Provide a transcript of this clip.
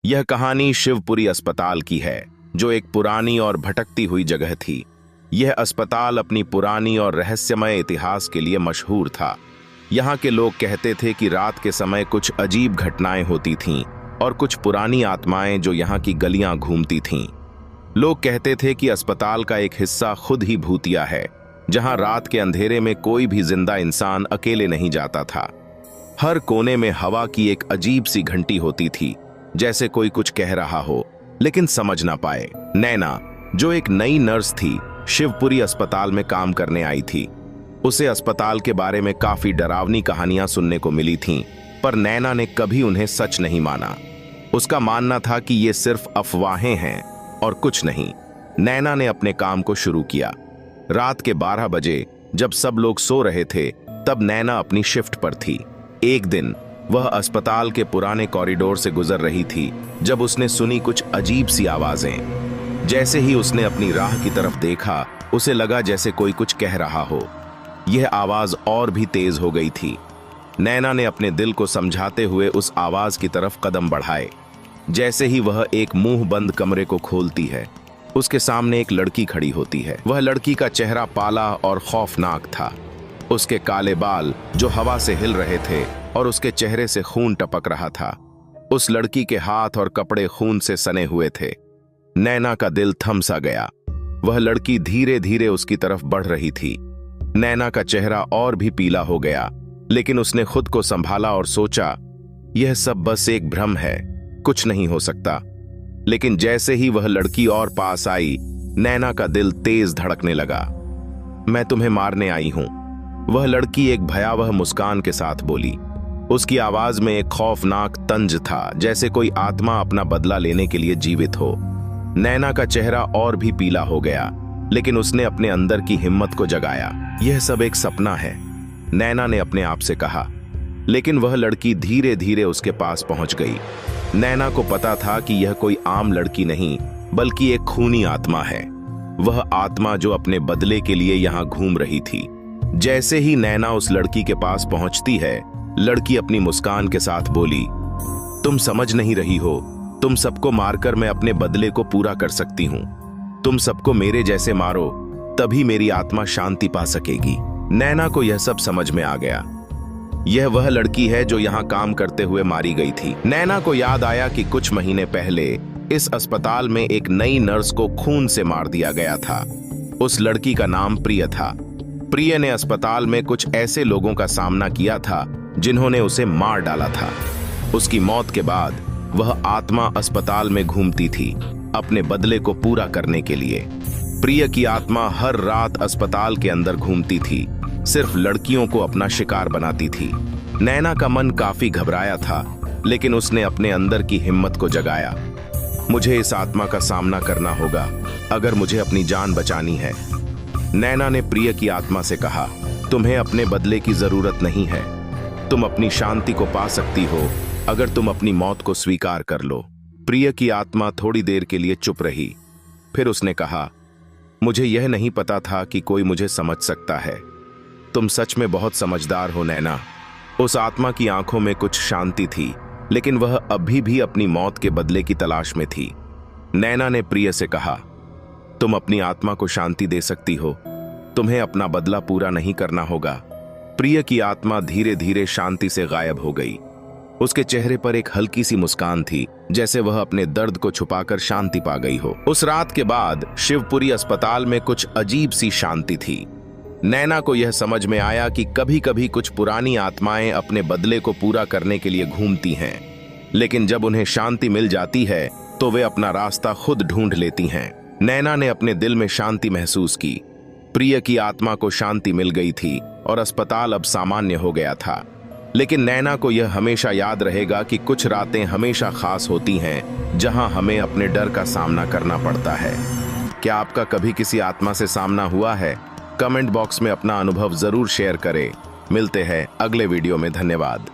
यह कहानी शिवपुरी अस्पताल की है, जो एक पुरानी और भटकती हुई जगह थी। यह अस्पताल अपनी पुरानी और रहस्यमय इतिहास के लिए मशहूर था। यहाँ के लोग कहते थे कि रात के समय कुछ अजीब घटनाएं होती थीं और कुछ पुरानी आत्माएं जो यहाँ की गलियां घूमती थीं। लोग कहते थे कि अस्पताल का एक हिस्सा खुद ही भूतिया है, जहाँ रात के अंधेरे में कोई भी जिंदा इंसान अकेले नहीं जाता था। हर कोने में हवा की एक अजीब सी घंटी होती थी, जैसे कोई कुछ कह रहा हो लेकिन समझ ना पाए। नैना, जो एक नई नर्स थी, शिवपुरी अस्पताल में काम करने आई थी। उसे अस्पताल के बारे में काफी डरावनी कहानियां सुनने को मिली थीं, पर नैना ने कभी उन्हें सच नहीं माना। उसका मानना था कि ये सिर्फ अफवाहें हैं और कुछ नहीं। नैना ने अपने काम को शुरू किया। रात के 12 बजे जब सब लोग सो रहे थे, तब नैना अपनी शिफ्ट पर थी। एक दिन वह अस्पताल के पुराने कॉरिडोर से गुजर रही थी जब उसने सुनी कुछ अजीब सी आवाजें। जैसे ही उसने अपनी राह की तरफ देखा, उसे लगा जैसे कोई कुछ कह रहा हो। यह आवाज और भी तेज हो गई थी। नैना ने अपने दिल को समझाते हुए उस आवाज की तरफ कदम बढ़ाए। जैसे ही वह एक मुंह बंद कमरे को खोलती है, उसके सामने एक लड़की खड़ी होती है। वह लड़की का चेहरा पाला और खौफनाक था। उसके काले बाल जो हवा से हिल रहे थे और उसके चेहरे से खून टपक रहा था। उस लड़की के हाथ और कपड़े खून से सने हुए थे। नैना का दिल थम सा गया। वह लड़की धीरे धीरे उसकी तरफ बढ़ रही थी। नैना का चेहरा और भी पीला हो गया, लेकिन उसने खुद को संभाला और सोचा, यह सब बस एक भ्रम है, कुछ नहीं हो सकता। लेकिन जैसे ही वह लड़की और पास आई, नैना का दिल तेज धड़कने लगा। मैं तुम्हें मारने आई हूं, वह लड़की एक भयावह मुस्कान के साथ बोली। उसकी आवाज में एक खौफनाक तंज था, जैसे कोई आत्मा अपना बदला लेने के लिए जीवित हो। नैना का चेहरा और भी पीला हो गया, लेकिन उसने अपने अंदर की हिम्मत को जगाया। यह सब एक सपना है, नैना ने अपने आप से कहा। लेकिन वह लड़की धीरे धीरे उसके पास पहुंच गई। नैना को पता था कि यह कोई आम लड़की नहीं, बल्कि एक खूनी आत्मा है। वह आत्मा जो अपने बदले के लिए यहां घूम रही थी। जैसे ही नैना उस लड़की के पास पहुंचती है, लड़की अपनी मुस्कान के साथ बोली, तुम समझ नहीं रही हो, तुम सबको मारकर मैं अपने बदले को पूरा कर सकती हूं। तुम सबको मेरे जैसे मारो, तभी मेरी आत्मा शांति पा सकेगी। नैना को यह सब समझ में आ गया। यह वह लड़की है जो यहां काम करते हुए मारी गई थी। नैना को याद आया कि कुछ महीने पहले इस अस्पताल में एक नई नर्स को खून से मार दिया गया था। उस लड़की का नाम प्रिय था। प्रिय ने अस्पताल में कुछ ऐसे लोगों का सामना किया था जिन्होंने उसे मार डाला था। उसकी मौत के बाद वह आत्मा अस्पताल में घूमती थी, अपने बदले को पूरा करने के लिए। प्रिय की आत्मा हर रात अस्पताल के अंदर घूमती थी, सिर्फ लड़कियों को अपना शिकार बनाती थी। नैना का मन काफी घबराया था, लेकिन उसने अपने अंदर की हिम्मत को जगाया। मुझे इस आत्मा का सामना करना होगा, अगर मुझे अपनी जान बचानी है। नैना ने प्रिय की आत्मा से कहा, तुम्हें अपने बदले की जरूरत नहीं है। तुम अपनी शांति को पा सकती हो अगर तुम अपनी मौत को स्वीकार कर लो। प्रिय की आत्मा थोड़ी देर के लिए चुप रही। फिर उसने कहा, मुझे यह नहीं पता था कि कोई मुझे समझ सकता है। तुम सच में बहुत समझदार हो नैना। उस आत्मा की आंखों में कुछ शांति थी, लेकिन वह अभी भी अपनी मौत के बदले की तलाश में थी। नैना ने प्रिय से कहा, तुम अपनी आत्मा को शांति दे सकती हो, तुम्हें अपना बदला पूरा नहीं करना होगा। प्रिय की आत्मा धीरे धीरे शांति से गायब हो गई। उसके चेहरे पर एक हल्की सी मुस्कान थी, जैसे वह अपने दर्द को छुपाकर शांति पा गई हो। उस रात के बाद शिवपुरी अस्पताल में कुछ अजीब सी शांति थी। नैना को यह समझ में आया कि कभी कभी कुछ पुरानी आत्माएं अपने बदले को पूरा करने के लिए घूमती हैं, लेकिन जब उन्हें शांति मिल जाती है तो वे अपना रास्ता खुद ढूंढ लेती हैं। नैना ने अपने दिल में शांति महसूस की। प्रिय की आत्मा को शांति मिल गई थी और अस्पताल अब सामान्य हो गया था। लेकिन नैना को यह हमेशा याद रहेगा कि कुछ रातें हमेशा खास होती हैं, जहां हमें अपने डर का सामना करना पड़ता है। क्या आपका कभी किसी आत्मा से सामना हुआ है? कमेंट बॉक्स में अपना अनुभव जरूर शेयर करें। मिलते हैं अगले वीडियो में। धन्यवाद।